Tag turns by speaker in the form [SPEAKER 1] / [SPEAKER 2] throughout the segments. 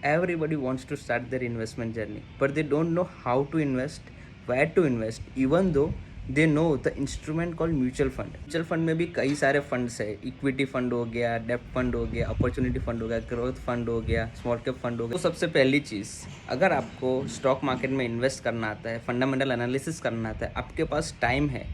[SPEAKER 1] Everybody wants to start their investment journey, but they don't know how to invest, where to invest, even though they know the instrument called mutual fund. Mutual fund में भी कई सारे funds है, equity fund हो गया, डेप्ट fund हो गया, opportunity fund हो गया, ग्रोथ फंड हो गया, स्मॉल कैप फंड हो गया। तो सबसे पहली चीज़, अगर आपको स्टॉक मार्केट में इन्वेस्ट करना आता है, फंडामेंटल एनालिसिस करना आता है, आपके पास टाइम है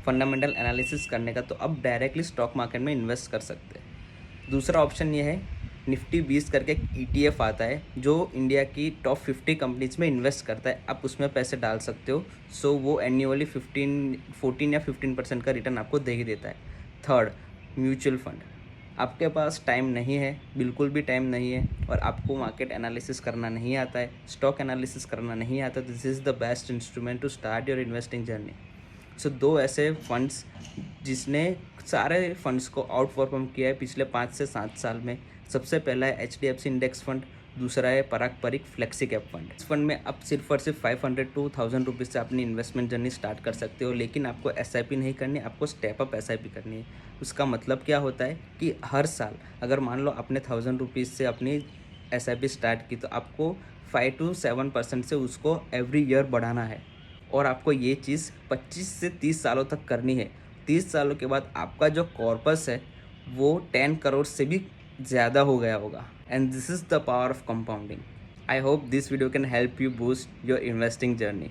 [SPEAKER 1] फंडामेंटल एनालिसिस करने का, तो आप डायरेक्टली स्टॉक मार्केट में इन्वेस्ट कर सकते हैं। दूसरा ऑप्शन ये है, निफ्टी 20 करके एक ETF आता है जो इंडिया की टॉप 50 कंपनीज में इन्वेस्ट करता है, आप उसमें पैसे डाल सकते हो। सो वो एन्युअली 14 या 15% का रिटर्न आपको दे ही देता है। Third, mutual fund. आपके पास टाइम नहीं है, बिल्कुल भी टाइम नहीं है, और आपको मार्केट एनालिसिस करना नहीं आता है, स्टॉक एनालिसिस करना नहीं आता, this is the best instrument to start your investing journey. So दो ऐसे फंड्स जिसने सारे फंड्स को आउट परफॉर्म किया है पिछले 5 से 7 साल में। सबसे पहला है HDFC इंडेक्स फंड, दूसरा है पराग परिक फ्लेक्सी कैप फंड। इस फंड में आप सिर्फ और सिर्फ 500 to 1000 रुपीज़ से अपनी इन्वेस्टमेंट जर्नी स्टार्ट कर सकते हो, लेकिन आपको SIP नहीं करनी, आपको स्टेप अप SIP करनी है। उसका मतलब क्या होता है कि हर साल अगर मान लो आपने 1000 रुपीज़ से अपनी SIP स्टार्ट की, तो आपको 5 to 7% से उसको एवरी ईयर बढ़ाना है, और आपको ये चीज़ 25 से 30 सालों तक करनी है। 30 सालों के बाद आपका जो कॉर्पस है वो 10 करोड़ से भी ज़्यादा हो गया होगा। And this is the power of compounding. I hope this video can help you boost your investing journey.